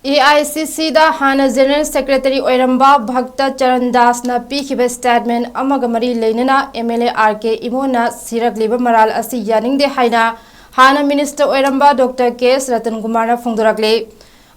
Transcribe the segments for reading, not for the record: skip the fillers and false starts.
AICC da Hana General Secretary Oiramba Bhakta Charan Das na pikiba statement amaga mari leinana MLA RK Imona siragliba maral asi yaningde haina Hana Minister Oiramba Dr. 𝗜𝗚𝗧𝗘𝗚𝗥𝗜𝗧𝗬 Phongdorakle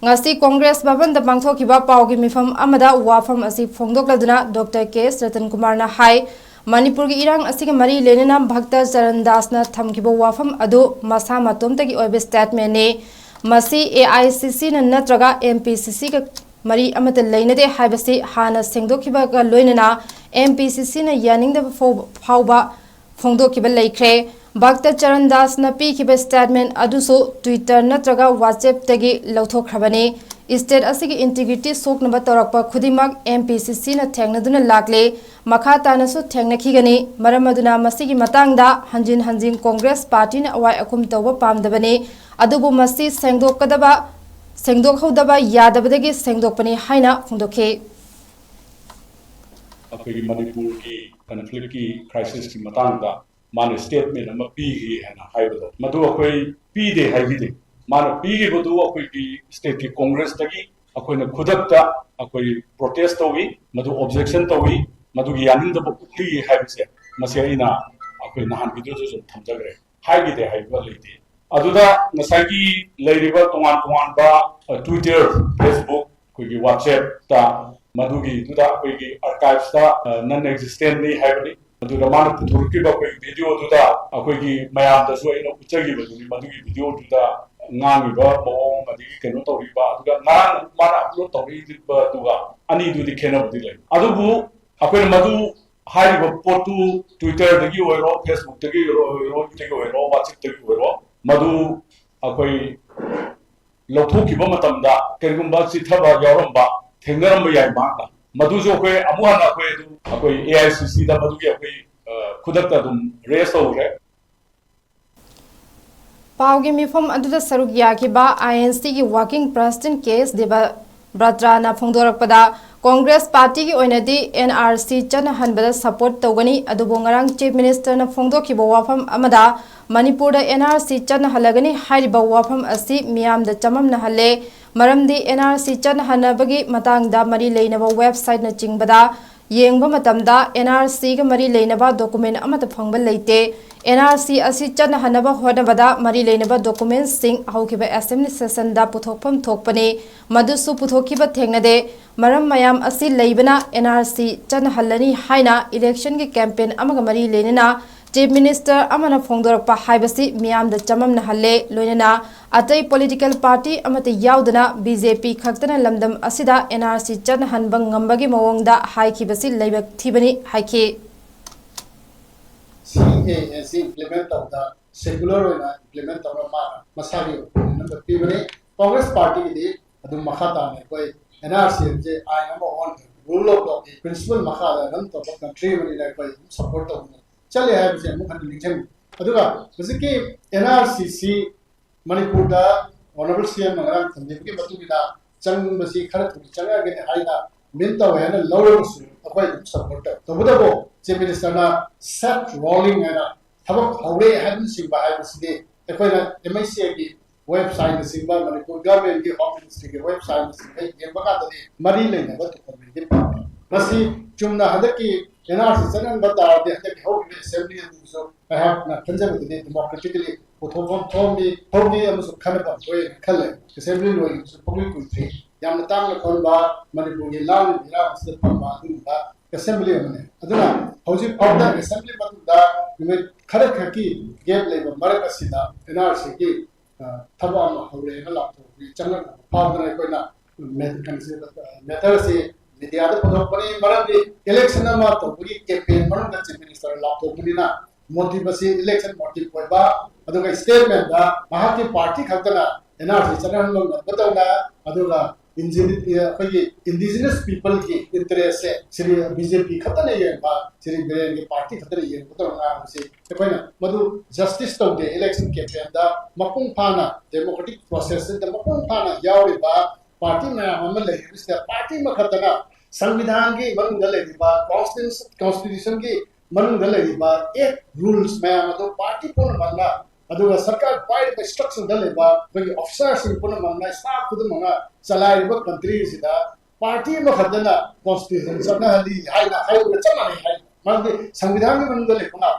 ngasi Congress Bhavan da bangthokiba paugi mifam amada wafam asi phongdokladuna Dr. 𝗜𝗚𝗧𝗘𝗚𝗥𝗜𝗧𝗬 na hai Manipur gi irang asiga mari leinana Bhakta Charan Das na thamkiba wafam adu masa matomtagi oibe statement ne Masi AICC na natraga MPCC ka mari amata lainade haibasi hana sengdokhiba ka loinana MPCC na yaningda phauba phongdokhiba laikhre Bhakta Charan Das na pikhiba statement aduso Twitter natraga WhatsApp tagi lauthokhrabane state asigi integrity soknaba torakpa khudimak MPCC na thengnaduna lakle makha tanasu thengnakhigani maramaduna masigi matangda hanjin Congress party na awai akum tawba pamdabane adubu masi sengdokhodaba yadabadagi sengdokpani haina phongdokhe अखोई मणिपुर की conflict की crisis की मतंगदा मान statement अमा piggy हैना हाइबदा मदु अखोई पीदे हाइबिदे मान piggy बदु अखोई की स्टेट की कांग्रेस तगी अखोई न खुदकता अखोई प्रोटेस्ट तोवी मदु ऑब्जेक्शन तोवी मदु की यानिंग द बुक्ली हाइबसे मसेइना अखोई नहान वीडियो जो थमजगरे हाइबिदे हाइबा लेते अदुदा नसागी लेरिबा तोंगान बा ट्विटर फेसबुक कोई व्हाट्सएप ता मधुगी दुदा कोई आर्काइव्स ता नन एक्जिस्टेंट नहीं है बनी मधुदा मान पुथुरकी बा कोई वीडियो दुदा कोई मयाम दसो इनो उचगी बदुनी मधुगी video दुदा ngangi ba mo madi keno tori ba duga nan mana upload tori ba duga ani dudi keno budi lai adubu akoi madu hai ba potu Twitter dagi oiro Facebook dagi oiro WhatsApp dagi oiro madu akoi lokhoki ba matamda kergumba chithaba yauramba थेंगरम याई मांगा मधु जो कोई अमुहन कोई AICC दा मधु के कोई खुदकता दुम race हो रहे पावगे मिफम अदुदा सरुक याखिबा INC की वर्किंग प्रेसिडेंट केस देबा ब्रात्राना फोंदोरकपदा कांग्रेस पार्टी की ओइनदी NRC चनहनबदा सपोर्ट तौगनी अदुबो ngarang चीफ मिनिस्टर ना फोंदोखिबा वाफम अमदा मणिपुर दा NRC चनहलगनी हाइरिबा वाफम असि मियाम दा चमम नहले मरमदी NRC चनहनबगी मतंगदा मरी लेनबा वेबसाइट ना चिंगबदा येंगबा मतमदा NRC गा मरी लेनबा डॉक्यूमेंट अमत फंगबा लेते NRC असि चनहनबा होनबदा मरी लेनबा डॉक्यूमेंट सिंग हौखिबा असेंबली सेशन दा पुथोकफम थोकपने मदुसु पुथोखिबा थेंगनदे मरम मयाम असि लेबना NRC चनहलनी हाइना इलेक्शन के कैंपेन अमगा मरी लेनना चीफ मिनिस्टर अमना फोंदोरकपा हाइबसी मियाम द चमम नहले लोइनना अतै पॉलिटिकल पार्टी अमते याउदना BJP खक्तना लमदम असिदा NRC चनहनबं ngambagi mawongda haikibasi leibak thibani haike CAS implement of the secular implement of the masari number pibani Congress party di adu makhata ne koi NRC je I number 1 rule of law principle makhada ram to country mani like koi support to चले है बिसे मुखन लिखन अदुगा बिसे NRCC Manipur दा honourable CM Nagram Sandeep के बतुगिदा चंग बसी खरत चंगा के हाइदा मिनता है ना लौरसु अखोय सपोर्ट तो बदबो चीफ मिनिस्टर ना सेट रोलिंग है ना थबक हौरे हन सिबा है बिसे अखोय ना MIC की वेबसाइट सिबा मणिपुर गवर्नमेंट की होम मिनिस्ट्री की वेबसाइट सिबा ये बका दे मरी लेने बत कमेटी बसी चुमना हदकी NRC चनन बता दे हदकी हो के assembly so I have na खंजब दे democratically पुथोफम थोमी थोमी अमसु खनबा होय खले असेंबली लोय पब्लिक कुथ्री याम तांग खनबा मणिपुर की लाल बिरा से पमा दुदा असेंबली मने अदना हौजी फौदा असेंबली मतुदा निमे खरे खकी गेप लेबा मरक असिदा NRC की थबा हौरे न लातो चंग फावदना कोइना मेथड से मीडिया द पदोपनी मरदी इलेक्शन मा तो बुगी कैंपेन मनन द चीफ मिनिस्टर लातो बुलिना मोटिवेशन इलेक्शन मोटिव कोइबा अदुगा स्टेटमेंट दा महाती पार्टी खतना NRC चनन लो बतौना अदुगा इंडिजिनस पीपल की इंटरेस्ट से श्री BJP खतने ये बा श्री ब्रेन की पार्टी खतने ये बतौना से कोइना मधु जस्टिस तो दे इलेक्शन कैंपेन दा मपुंग फाना डेमोक्रेटिक प्रोसेस द मपुंग फाना यावरिबा पार्टी में हम लेकिन पार्टी में खतना संविधान की मन गले दिबा कॉन्स्टिट्यूशन की मन गले दिबा एक रूल्स में हम तो पार्टी को बनना अदुगा सरकार पाइब स्ट्रक्चर दलेबा कोई ऑफिसर्स पुनमंगा स्टाफ खुदमंगा चलाइबा कंट्री सिदा पार्टी में खदना कॉन्स्टिट्यूशन सबना हली हाइना हाइबा चमाने हाइ माने संविधान के मनुगले कुना